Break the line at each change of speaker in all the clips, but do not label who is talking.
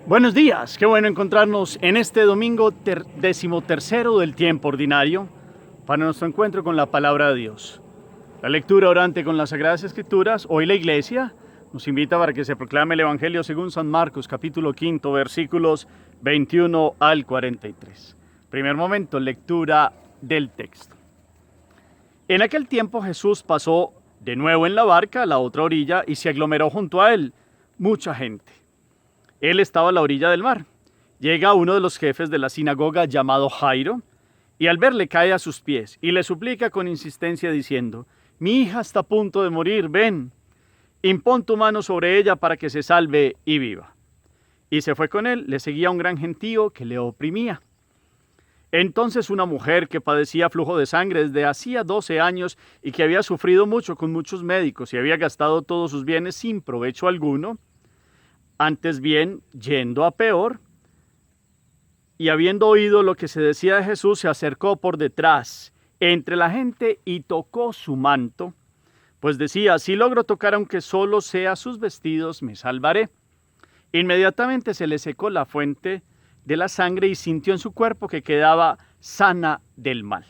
Buenos días, qué bueno encontrarnos en este domingo 13º del tiempo ordinario para nuestro encuentro con la palabra de Dios. La lectura orante con las Sagradas Escrituras. Hoy la Iglesia nos invita para que se proclame el Evangelio según San Marcos, capítulo 5, versículos 21 al 43. Primer momento, lectura del texto. En aquel tiempo Jesús pasó de nuevo en la barca a la otra orilla y se aglomeró junto a él mucha gente. Él estaba a la orilla del mar. Llega uno de los jefes de la sinagoga llamado Jairo, y al verle cae a sus pies y le suplica con insistencia diciendo: «Mi hija está a punto de morir, ven, impón tu mano sobre ella para que se salve y viva». Y se fue con él, le seguía un gran gentío que le oprimía. Entonces una mujer que padecía flujo de sangre desde hacía 12 años y que había sufrido mucho con muchos médicos y había gastado todos sus bienes sin provecho alguno, antes bien, yendo a peor, y habiendo oído lo que se decía de Jesús, se acercó por detrás, entre la gente, y tocó su manto, pues decía: «Si logro tocar aunque solo sea sus vestidos, me salvaré». Inmediatamente se le secó la fuente de la sangre y sintió en su cuerpo que quedaba sana del mal.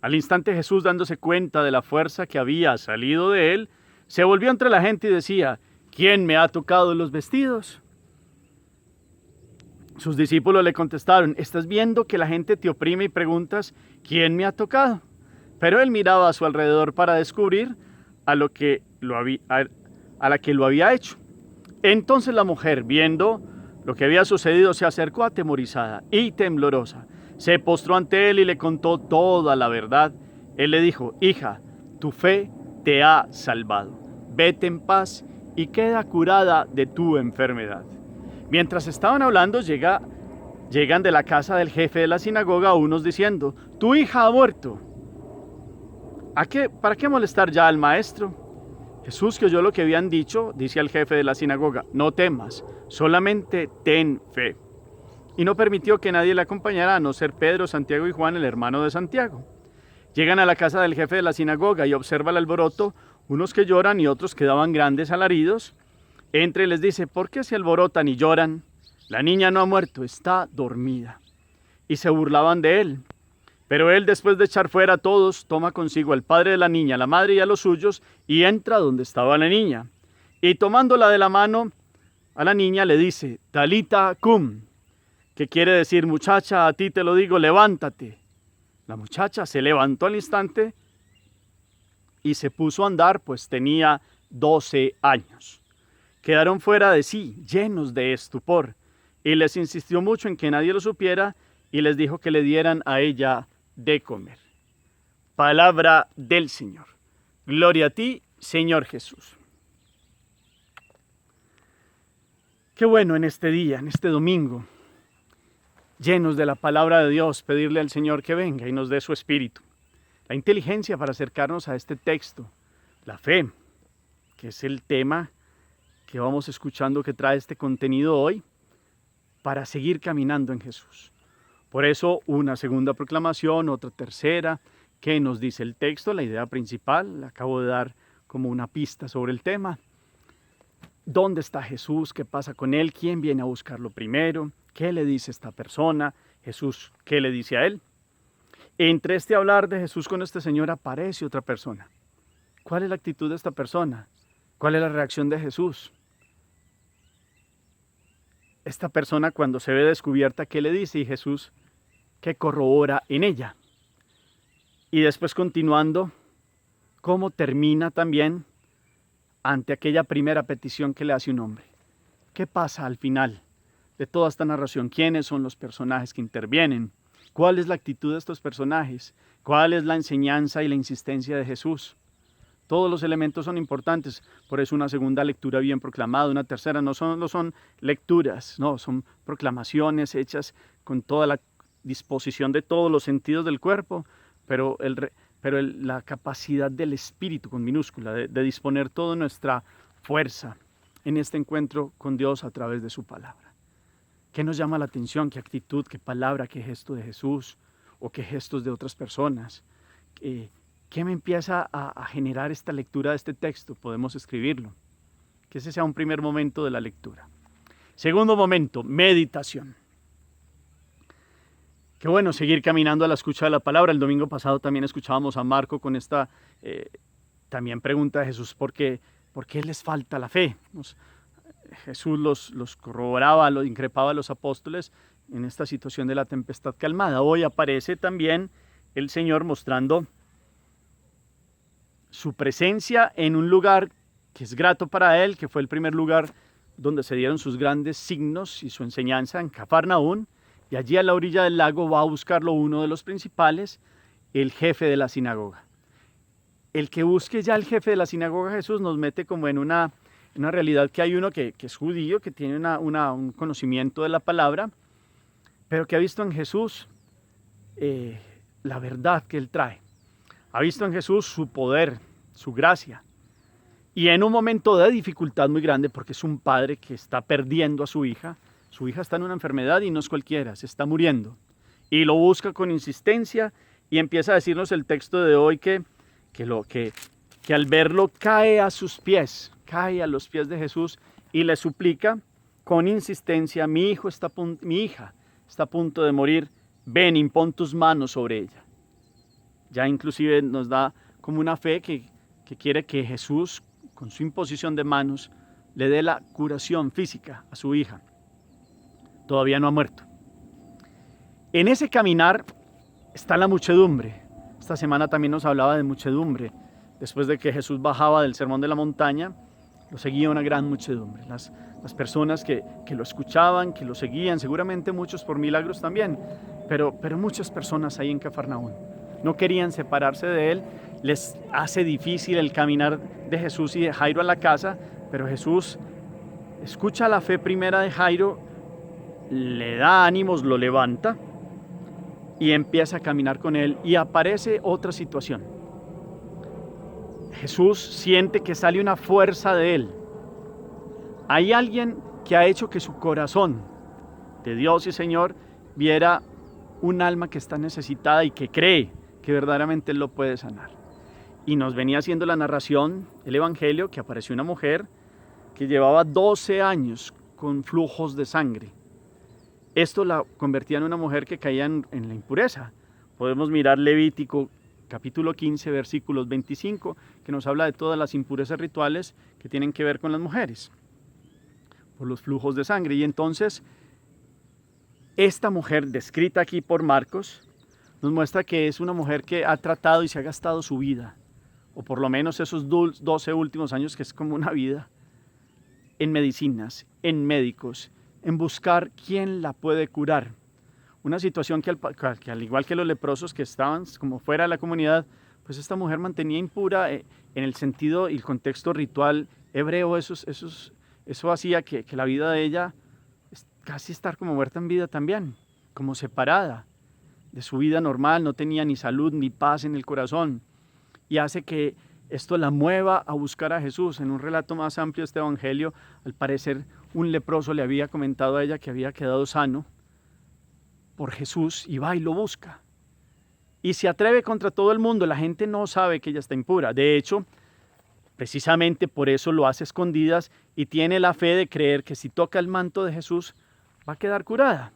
Al instante Jesús, dándose cuenta de la fuerza que había salido de él, se volvió entre la gente y decía: «¿Quién me ha tocado los vestidos?». Sus discípulos le contestaron: «¿Estás viendo que la gente te oprime y preguntas: ¿quién me ha tocado?». Pero él miraba a su alrededor para descubrir a la que lo había hecho. Entonces la mujer, viendo lo que había sucedido, se acercó atemorizada y temblorosa. Se postró ante él y le contó toda la verdad. Él le dijo: «Hija, tu fe te ha salvado. Vete en paz y queda curada de tu enfermedad». Mientras estaban hablando, llegan de la casa del jefe de la sinagoga unos diciendo: «Tu hija ha muerto. ¿Para qué molestar ya al maestro?». Jesús, que oyó lo que habían dicho, dice al jefe de la sinagoga: «No temas, solamente ten fe». Y no permitió que nadie le acompañara a no ser Pedro, Santiago y Juan, el hermano de Santiago. Llegan a la casa del jefe de la sinagoga y observa el alboroto, unos que lloran y otros que daban grandes alaridos. Entra y les dice: «¿Por qué se alborotan y lloran? La niña no ha muerto, está dormida». Y se burlaban de él. Pero él, después de echar fuera a todos, toma consigo al padre de la niña, a la madre y a los suyos, y entra donde estaba la niña. Y tomándola de la mano a la niña le dice: «Talita cum», que quiere decir: «Muchacha, a ti te lo digo, levántate». La muchacha se levantó al instante y se puso a andar, pues tenía 12 años. Quedaron fuera de sí, llenos de estupor, y les insistió mucho en que nadie lo supiera, y les dijo que le dieran a ella de comer. Palabra del Señor. Gloria a ti, Señor Jesús. Qué bueno en este día, en este domingo, llenos de la palabra de Dios, pedirle al Señor que venga y nos dé su espíritu, la inteligencia para acercarnos a este texto, la fe, que es el tema que vamos escuchando, que trae este contenido hoy, para seguir caminando en Jesús. Por eso, una segunda proclamación, otra tercera. ¿Qué nos dice el texto? La idea principal, le acabo de dar como una pista sobre el tema. ¿Dónde está Jesús? ¿Qué pasa con él? ¿Quién viene a buscarlo primero? ¿Qué le dice esta persona? Jesús, ¿qué le dice a él? Entre este hablar de Jesús con este señor aparece otra persona. ¿Cuál es la actitud de esta persona? ¿Cuál es la reacción de Jesús? Esta persona, cuando se ve descubierta, ¿qué le dice? Y Jesús, ¿qué corrobora en ella? Y después, continuando, ¿cómo termina también ante aquella primera petición que le hace un hombre? ¿Qué pasa al final de toda esta narración? ¿Quiénes son los personajes que intervienen? ¿Cuál es la actitud de estos personajes? ¿Cuál es la enseñanza y la insistencia de Jesús? Todos los elementos son importantes, por eso una segunda lectura bien proclamada, una tercera no son lecturas, no, son proclamaciones hechas con toda la disposición de todos los sentidos del cuerpo, pero la capacidad del espíritu con minúscula, de disponer toda nuestra fuerza en este encuentro con Dios a través de su palabra. ¿Qué nos llama la atención? ¿Qué actitud, qué palabra, qué gesto de Jesús o qué gestos de otras personas? ¿Qué me empieza a generar esta lectura de este texto? Podemos escribirlo. Que ese sea un primer momento de la lectura. Segundo momento, meditación. Qué bueno seguir caminando a la escucha de la palabra. El domingo pasado también escuchábamos a Marco con esta también pregunta de Jesús, ¿por qué les falta la fe? Jesús los corroboraba, los increpaba a los apóstoles en esta situación de la tempestad calmada. Hoy aparece también el Señor mostrando su presencia en un lugar que es grato para Él, que fue el primer lugar donde se dieron sus grandes signos y su enseñanza, en Cafarnaún. Y allí a la orilla del lago va a buscarlo uno de los principales, el jefe de la sinagoga. El que busque ya el jefe de la sinagoga, Jesús, nos mete como en una realidad que hay uno que es judío, que tiene un conocimiento de la palabra, pero que ha visto en Jesús la verdad que Él trae. Ha visto en Jesús su poder, su gracia. Y en un momento de dificultad muy grande, porque es un padre que está perdiendo a su hija está en una enfermedad y no es cualquiera, se está muriendo. Y lo busca con insistencia y empieza a decirnos el texto de hoy que al verlo cae a sus pies, cae a los pies de Jesús y le suplica con insistencia: mi hija está a punto de morir, ven, impón tus manos sobre ella. Ya inclusive nos da como una fe que quiere que Jesús, con su imposición de manos, le dé la curación física a su hija. Todavía no ha muerto. En ese caminar está la muchedumbre. Esta semana también nos hablaba de muchedumbre. Después de que Jesús bajaba del Sermón de la Montaña, lo seguía una gran muchedumbre. Las personas que lo escuchaban, que lo seguían, seguramente muchos por milagros también, pero muchas personas ahí en Cafarnaún no querían separarse de Él. Les hace difícil el caminar de Jesús y de Jairo a la casa, pero Jesús escucha la fe primera de Jairo, le da ánimos, lo levanta y empieza a caminar con él, y aparece otra situación. Jesús siente que sale una fuerza de él. Hay alguien que ha hecho que su corazón de Dios y Señor viera un alma que está necesitada y que cree que verdaderamente Él lo puede sanar. Y nos venía haciendo la narración, el Evangelio, que apareció una mujer que llevaba 12 años con flujos de sangre. Esto la convertía en una mujer que caía en la impureza. Podemos mirar Levítico capítulo 15, versículos 25, que nos habla de todas las impurezas rituales que tienen que ver con las mujeres, por los flujos de sangre. Y entonces, esta mujer, descrita aquí por Marcos, nos muestra que es una mujer que ha tratado y se ha gastado su vida, o por lo menos esos 12 últimos años, que es como una vida, en medicinas, en médicos, en buscar quién la puede curar. Una situación que al igual que los leprosos que estaban como fuera de la comunidad, pues esta mujer mantenía impura en el sentido y el contexto ritual hebreo. Eso hacía que la vida de ella casi estar como muerta en vida también, como separada de su vida normal, no tenía ni salud ni paz en el corazón, y hace que esto la mueva a buscar a Jesús. En un relato más amplio de este evangelio, al parecer un leproso le había comentado a ella que había quedado sano por Jesús, y va y lo busca. Y se atreve contra todo el mundo. La gente no sabe que ella está impura. De hecho, precisamente por eso lo hace escondidas, y tiene la fe de creer que si toca el manto de Jesús va a quedar curada.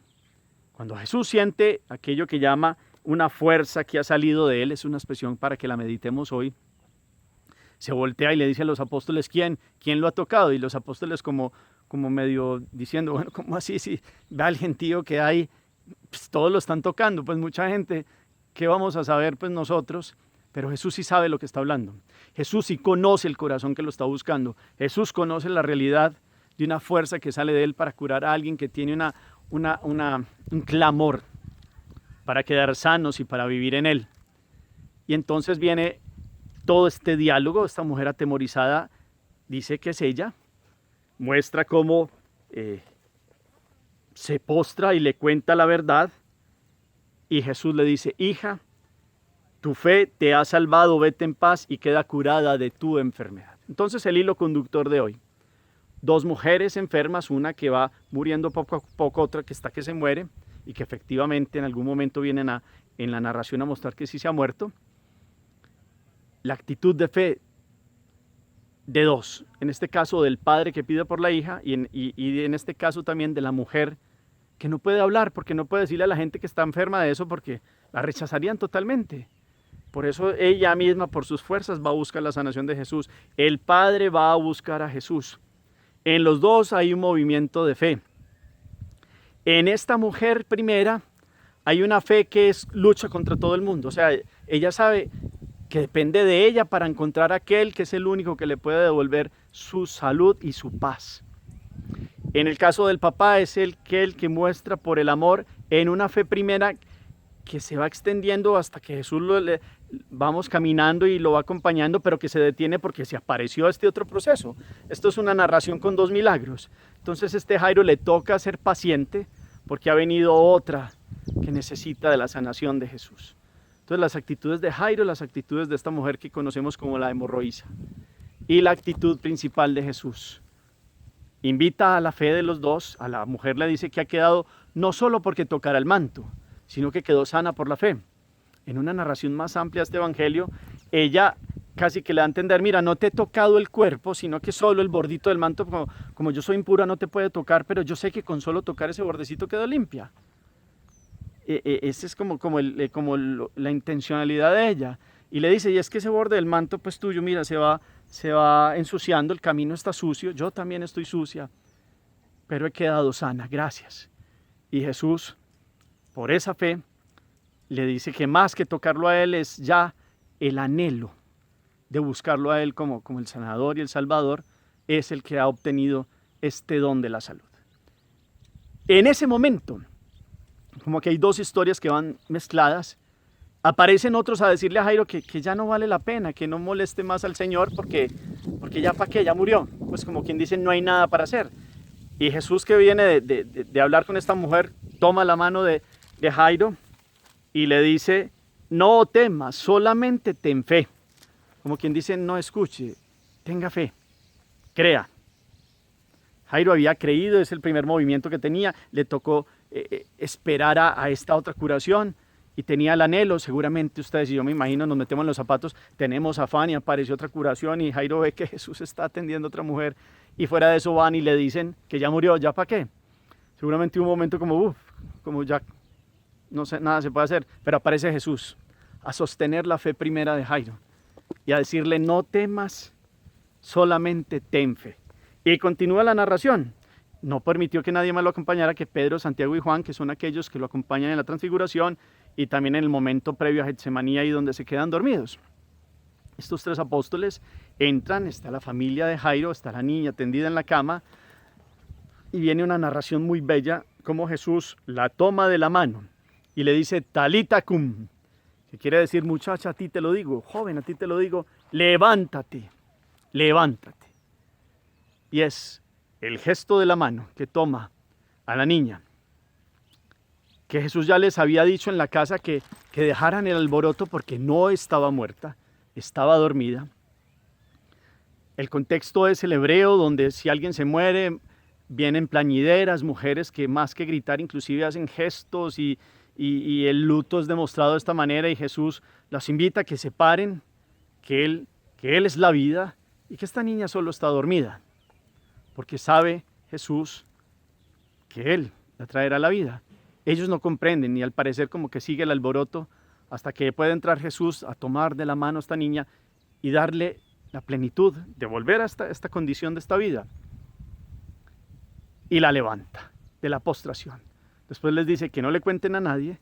Cuando Jesús siente aquello que llama una fuerza que ha salido de él, es una expresión para que la meditemos hoy, se voltea y le dice a los apóstoles: ¿Quién lo ha tocado? Y los apóstoles como medio diciendo: bueno, ¿cómo así? Si ve al gentío que hay, pues todos lo están tocando, pues mucha gente, ¿qué vamos a saber pues nosotros? Pero Jesús sí sabe lo que está hablando. Jesús sí conoce el corazón que lo está buscando. Jesús conoce la realidad de una fuerza que sale de él para curar a alguien que tiene un clamor para quedar sanos y para vivir en él. Y entonces viene todo este diálogo. Esta mujer atemorizada dice que es ella, muestra cómo se postra y le cuenta la verdad, y Jesús le dice: hija, tu fe te ha salvado, vete en paz y queda curada de tu enfermedad. Entonces el hilo conductor de hoy: dos mujeres enfermas, una que va muriendo poco a poco, otra que se muere, y que efectivamente en algún momento vienen en la narración a mostrar que sí se ha muerto. La actitud de fe de dos, en este caso del padre que pide por la hija y en este caso también de la mujer que no puede hablar porque no puede decirle a la gente que está enferma de eso porque la rechazarían totalmente. Por eso ella misma por sus fuerzas va a buscar la sanación de Jesús. El padre va a buscar a Jesús. En los dos hay un movimiento de fe. En esta mujer primera hay una fe que es lucha contra todo el mundo. O sea, ella sabe que depende de ella para encontrar a aquel que es el único que le puede devolver su salud y su paz. En el caso del papá es el que muestra por el amor en una fe primera que se va extendiendo hasta que Jesús vamos caminando y lo va acompañando, pero que se detiene porque se apareció este otro proceso. Esto es una narración con dos milagros. Entonces Jairo le toca ser paciente porque ha venido otra que necesita de la sanación de Jesús. Entonces las actitudes de Jairo, las actitudes de esta mujer que conocemos como la hemorroísa y la actitud principal de Jesús. Invita a la fe de los dos, a la mujer le dice que ha quedado no solo porque tocara el manto, sino que quedó sana por la fe. En una narración más amplia de este evangelio, ella casi que le da a entender, mira, no te he tocado el cuerpo, sino que solo el bordito del manto, como yo soy impura no te puede tocar, pero yo sé que con solo tocar ese bordecito quedó limpia. Esa es como la intencionalidad de ella. Y le dice, y es que ese borde del manto pues tuyo, mira, se va ensuciando, el camino está sucio, yo también estoy sucia, pero he quedado sana, gracias. Y Jesús, por esa fe, le dice que más que tocarlo a él es ya el anhelo de buscarlo a él como el sanador y el salvador, es el que ha obtenido este don de la salud. En ese momento, como que hay dos historias que van mezcladas, aparecen otros a decirle a Jairo que ya no vale la pena, que no moleste más al Señor porque ya para qué, ya murió. Pues como quien dice, no hay nada para hacer. Y Jesús, que viene de hablar con esta mujer, toma la mano de Jairo y le dice, no temas, solamente ten fe. Como quien dice, no escuche, tenga fe, crea. Jairo había creído, es el primer movimiento que tenía, le tocó esperar a esta otra curación y tenía el anhelo. Seguramente ustedes y yo me imagino, nos metemos en los zapatos, tenemos afán y apareció otra curación y Jairo ve que Jesús está atendiendo a otra mujer y fuera de eso van y le dicen que ya murió, ¿ya para qué? Seguramente un momento como ya no sé, nada se puede hacer, pero aparece Jesús a sostener la fe primera de Jairo y a decirle, no temas, solamente ten fe. Y continúa la narración. No permitió que nadie más lo acompañara que Pedro, Santiago y Juan, que son aquellos que lo acompañan en la transfiguración y también en el momento previo a Getsemaní, ahí donde se quedan dormidos. Estos tres apóstoles entran, está la familia de Jairo, está la niña tendida en la cama y viene una narración muy bella, como Jesús la toma de la mano y le dice, Talita cum, que quiere decir, muchacha, a ti te lo digo, joven, a ti te lo digo, levántate, levántate. Y es el gesto de la mano que toma a la niña, que Jesús ya les había dicho en la casa que dejaran el alboroto porque no estaba muerta, estaba dormida. El contexto es el hebreo, donde si alguien se muere, vienen plañideras, mujeres que más que gritar inclusive hacen gestos y el luto es demostrado de esta manera y Jesús las invita a que se paren, que Él es la vida y que esta niña solo está dormida. Porque sabe Jesús que Él la traerá a la vida. Ellos no comprenden y al parecer como que sigue el alboroto hasta que puede entrar Jesús a tomar de la mano a esta niña y darle la plenitud de volver a esta condición de esta vida. Y la levanta de la postración. Después les dice que no le cuenten a nadie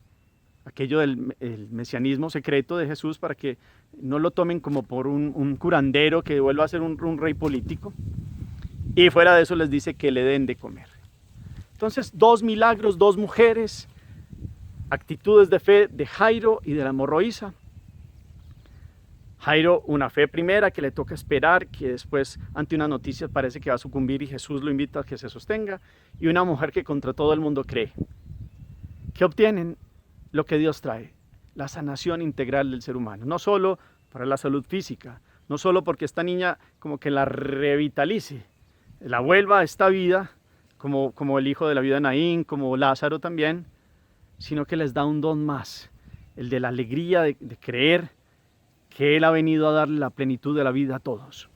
aquello del el mesianismo secreto de Jesús para que no lo tomen como por un curandero que vuelva a ser un rey político. Y fuera de eso les dice que le den de comer. Entonces, dos milagros, dos mujeres, actitudes de fe de Jairo y de la hemorroísa. Jairo, una fe primera que le toca esperar, que después ante una noticia parece que va a sucumbir y Jesús lo invita a que se sostenga. Y una mujer que contra todo el mundo cree. ¿Qué obtienen? Lo que Dios trae, la sanación integral del ser humano. No solo para la salud física, no solo porque esta niña como que la revitalice, la vuelva a esta vida, como el hijo de la viuda de Naín, como Lázaro también, sino que les da un don más, el de la alegría de creer que Él ha venido a darle la plenitud de la vida a todos.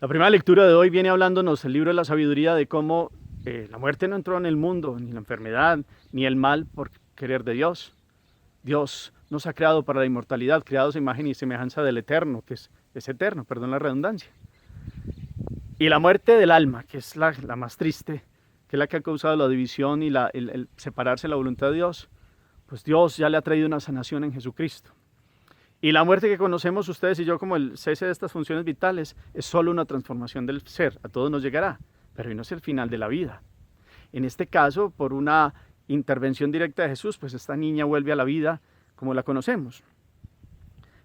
La primera lectura de hoy viene hablándonos el libro de la sabiduría de cómo la muerte no entró en el mundo, ni la enfermedad, ni el mal por querer de Dios. Dios nos ha creado para la inmortalidad, creados a imagen y semejanza del Eterno, que es eterno, perdón la redundancia. Y la muerte del alma, que es la más triste, que es la que ha causado la división y el separarse de la voluntad de Dios, pues Dios ya le ha traído una sanación en Jesucristo. Y la muerte que conocemos ustedes y yo como el cese de estas funciones vitales es solo una transformación del ser, a todos nos llegará, pero no es el final de la vida. En este caso, por una intervención directa de Jesús, pues esta niña vuelve a la vida como la conocemos.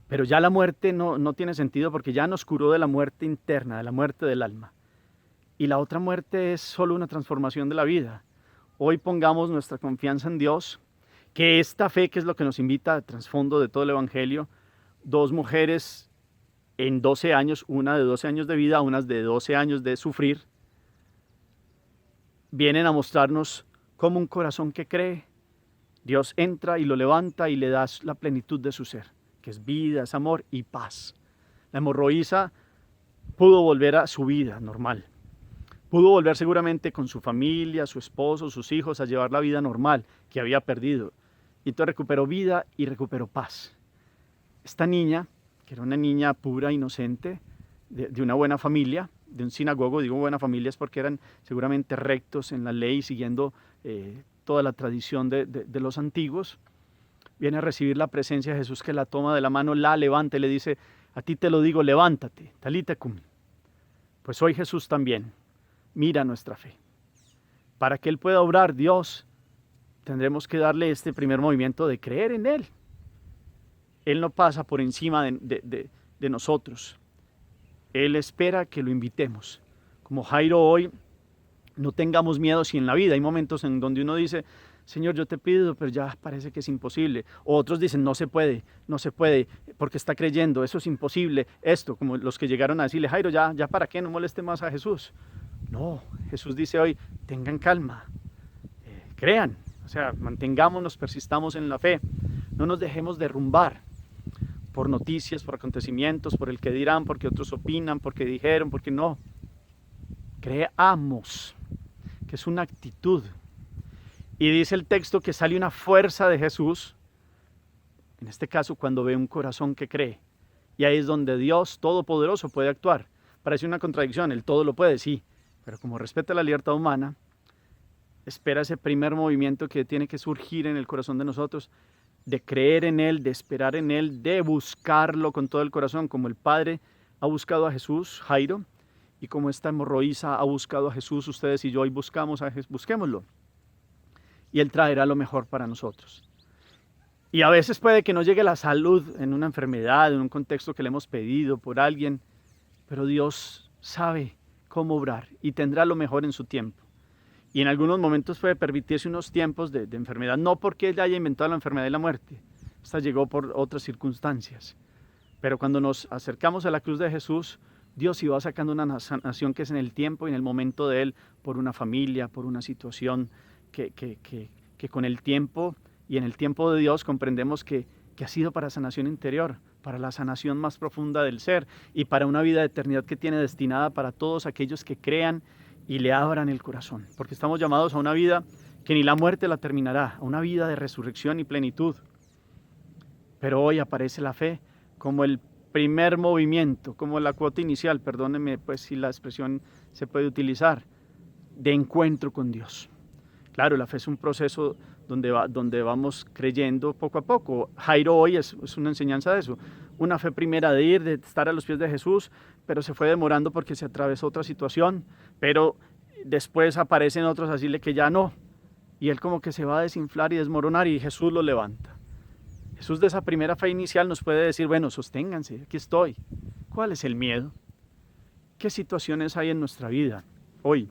Pero ya la muerte no tiene sentido porque ya nos curó de la muerte interna, de la muerte del alma. Y la otra muerte es solo una transformación de la vida. Hoy pongamos nuestra confianza en Dios, que esta fe, que es lo que nos invita al trasfondo de todo el Evangelio, 2 mujeres en 12 años, una de 12 años de vida, unas de 12 años de sufrir, vienen a mostrarnos cómo un corazón que cree, Dios entra y lo levanta y le da la plenitud de su ser, que es vida, es amor y paz. La hemorroísa pudo volver a su vida normal. Pudo volver seguramente con su familia, su esposo, sus hijos, a llevar la vida normal que había perdido. Y entonces recuperó vida y recuperó paz. Esta niña, que era una niña pura, inocente, de una buena familia, de un sinagogo, digo buena familia es porque eran seguramente rectos en la ley, siguiendo toda la tradición de los antiguos, viene a recibir la presencia de Jesús, que la toma de la mano, la levanta y le dice: a ti te lo digo, levántate, talita cum. Pues hoy Jesús también mira nuestra fe. Para que Él pueda obrar, Dios, tendremos que darle este primer movimiento de creer en Él. Él no pasa por encima de nosotros. Él espera que lo invitemos. Como Jairo hoy, no tengamos miedo si en la vida hay momentos en donde uno dice: Señor, yo te pido, pero ya parece que es imposible. O otros dicen: no se puede, porque está creyendo, eso es imposible. Esto, como los que llegaron a decirle: Jairo, ya para qué, no moleste más a Jesús. No, Jesús dice hoy: tengan calma, crean, o sea, mantengámonos, persistamos en la fe, no nos dejemos derrumbar por noticias, por acontecimientos, por el que dirán, porque otros opinan, porque dijeron, porque no. Creamos, que es una actitud. Y dice el texto que sale una fuerza de Jesús, en este caso cuando ve un corazón que cree. Y ahí es donde Dios Todopoderoso puede actuar. Parece una contradicción, el todo lo puede, sí, pero como respeta la libertad humana, espera ese primer movimiento que tiene que surgir en el corazón de nosotros, de creer en Él, de esperar en Él, de buscarlo con todo el corazón, como el Padre ha buscado a Jesús, Jairo, y como esta hemorroísa ha buscado a Jesús, ustedes y yo hoy buscamos a Jesús, busquémoslo. Y Él traerá lo mejor para nosotros. Y a veces puede que no llegue la salud en una enfermedad, en un contexto que le hemos pedido por alguien, pero Dios sabe cómo obrar y tendrá lo mejor en su tiempo. Y en algunos momentos puede permitirse unos tiempos de enfermedad, no porque Él haya inventado la enfermedad y la muerte, esta llegó por otras circunstancias. Pero cuando nos acercamos a la cruz de Jesús, Dios iba sacando una sanación que es en el tiempo y en el momento de Él, por una familia, por una situación que con el tiempo y en el tiempo de Dios comprendemos que ha sido para sanación interior, para la sanación más profunda del ser y para una vida de eternidad que tiene destinada para todos aquellos que crean y le abran el corazón, porque estamos llamados a una vida que ni la muerte la terminará, a una vida de resurrección y plenitud. Pero hoy aparece la fe como el primer movimiento, como la cuota inicial, perdónenme pues si la expresión se puede utilizar, de encuentro con Dios. Claro, la fe es un proceso donde vamos creyendo poco a poco. Jairo hoy es una enseñanza de eso. Una fe primera de ir, de estar a los pies de Jesús, pero se fue demorando porque se atravesó otra situación, pero después aparecen otros a decirle que ya no. Y él como que se va a desinflar y desmoronar y Jesús lo levanta. Jesús de esa primera fe inicial nos puede decir: bueno, sosténganse, aquí estoy. ¿Cuál es el miedo? ¿Qué situaciones hay en nuestra vida hoy?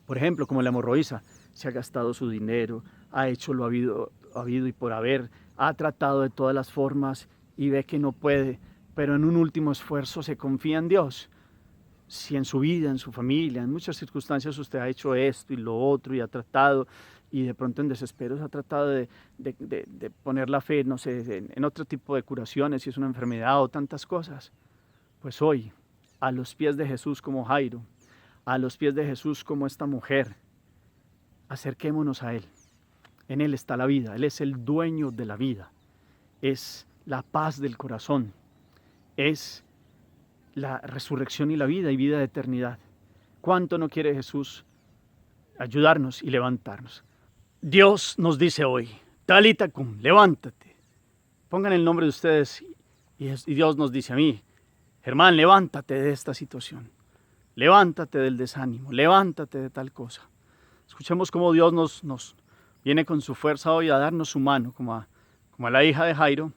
Por ejemplo, como la hemorroísa, se ha gastado su dinero, ha hecho lo habido y por haber, ha tratado de todas las formas y ve que no puede, pero en un último esfuerzo se confía en Dios. Si en su vida, en su familia, en muchas circunstancias usted ha hecho esto y lo otro y ha tratado y de pronto en desespero ha tratado de poner la fe, no sé, en otro tipo de curaciones, si es una enfermedad o tantas cosas, pues hoy a los pies de Jesús como Jairo, a los pies de Jesús como esta mujer. Acerquémonos a Él. En Él está la vida. Él es el dueño de la vida. Es la paz del corazón. Es la resurrección y la vida y vida de eternidad. ¿Cuánto no quiere Jesús ayudarnos y levantarnos? Dios nos dice hoy, Talita cum, levántate. Pongan el nombre de ustedes y Dios nos dice a mí, Germán, levántate de esta situación. Levántate del desánimo, levántate de tal cosa. Escuchemos cómo Dios nos viene con su fuerza hoy a darnos su mano, como a la hija de Jairo,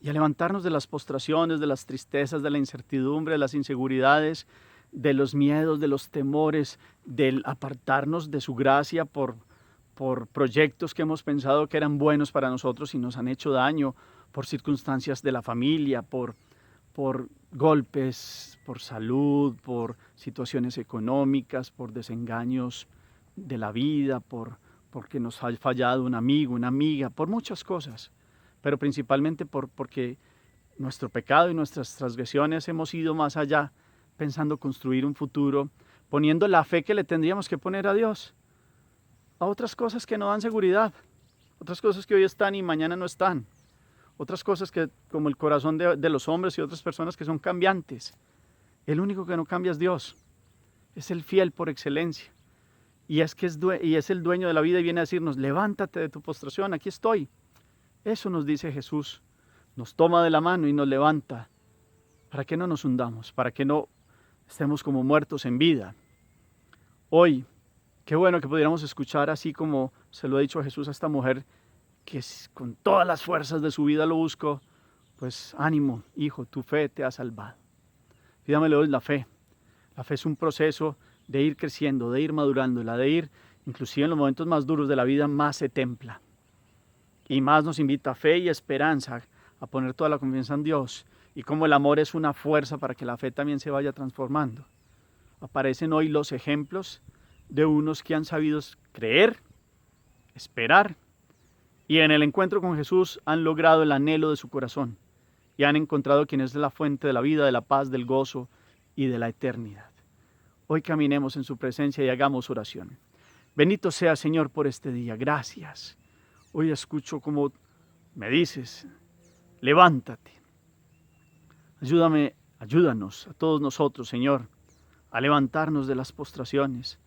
y a levantarnos de las postraciones, de las tristezas, de la incertidumbre, de las inseguridades, de los miedos, de los temores, del apartarnos de su gracia por proyectos que hemos pensado que eran buenos para nosotros y nos han hecho daño, por circunstancias de la familia, por golpes, por salud, por situaciones económicas, por desengaños de la vida, porque nos ha fallado un amigo, una amiga, por muchas cosas, pero principalmente porque nuestro pecado y nuestras transgresiones hemos ido más allá, pensando construir un futuro, poniendo la fe que le tendríamos que poner a Dios, a otras cosas que no dan seguridad, otras cosas que hoy están y mañana no están, otras cosas que como el corazón de los hombres y otras personas que son cambiantes. El único que no cambia es Dios, es el fiel por excelencia. Y es el dueño de la vida y viene a decirnos, levántate de tu postración, aquí estoy. Eso nos dice Jesús, nos toma de la mano y nos levanta, para que no nos hundamos, para que no estemos como muertos en vida. Hoy, qué bueno que pudiéramos escuchar así como se lo ha dicho Jesús a esta mujer, que con todas las fuerzas de su vida lo buscó, pues ánimo, hijo, tu fe te ha salvado. Pídamele hoy la fe. La fe es un proceso de ir creciendo, de ir madurándola, de ir, inclusive en los momentos más duros de la vida, más se templa. Y más nos invita a fe y esperanza, a poner toda la confianza en Dios. Y como el amor es una fuerza para que la fe también se vaya transformando. Aparecen hoy los ejemplos de unos que han sabido creer, esperar, y en el encuentro con Jesús han logrado el anhelo de su corazón. Y han encontrado quien es la fuente de la vida, de la paz, del gozo y de la eternidad. Hoy caminemos en su presencia y hagamos oración. Bendito sea, Señor, por este día. Gracias. Hoy escucho como me dices, levántate. Ayúdanos a todos nosotros, Señor, a levantarnos de las postraciones.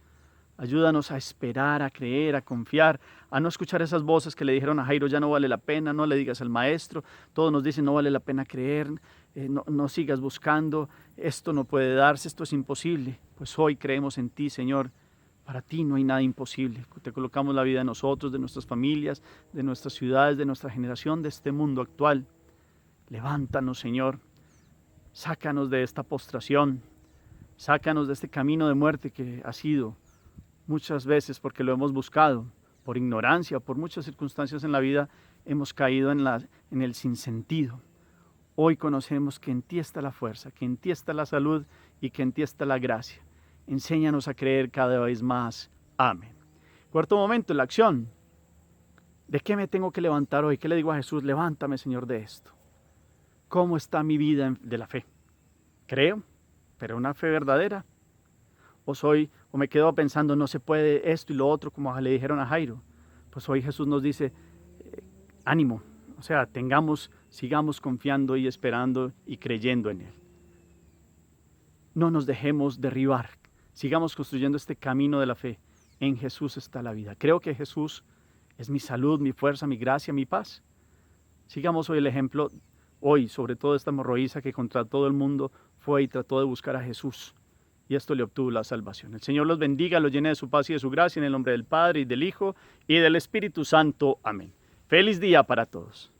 Ayúdanos a esperar, a creer, a confiar, a no escuchar esas voces que le dijeron a Jairo, ya no vale la pena, no le digas al maestro. Todos nos dicen, no vale la pena creer, no sigas buscando, esto no puede darse, esto es imposible. Pues hoy creemos en ti, Señor. Para ti no hay nada imposible. Te colocamos la vida de nosotros, de nuestras familias, de nuestras ciudades, de nuestra generación, de este mundo actual. Levántanos, Señor. Sácanos de esta postración. Sácanos de este camino de muerte que ha sido muchas veces porque lo hemos buscado, por ignorancia, por muchas circunstancias en la vida, hemos caído en el sinsentido. Hoy conocemos que en ti está la fuerza, que en ti está la salud y que en ti está la gracia. Enséñanos a creer cada vez más. Amén. Cuarto momento, la acción. ¿De qué me tengo que levantar hoy? ¿Qué le digo a Jesús? Levántame, Señor, de esto. ¿Cómo está mi vida de la fe? Creo, pero una fe verdadera. O me quedo pensando, no se puede esto y lo otro, como le dijeron a Jairo. Pues hoy Jesús nos dice, ánimo, o sea, sigamos confiando y esperando y creyendo en Él. No nos dejemos derribar, sigamos construyendo este camino de la fe. En Jesús está la vida. Creo que Jesús es mi salud, mi fuerza, mi gracia, mi paz. Sigamos hoy el ejemplo, hoy, sobre todo esta hemorroísa que contra todo el mundo fue y trató de buscar a Jesús. Y esto le obtuvo la salvación. El Señor los bendiga, los llene de su paz y de su gracia, en el nombre del Padre, y del Hijo, y del Espíritu Santo. Amén. Feliz día para todos.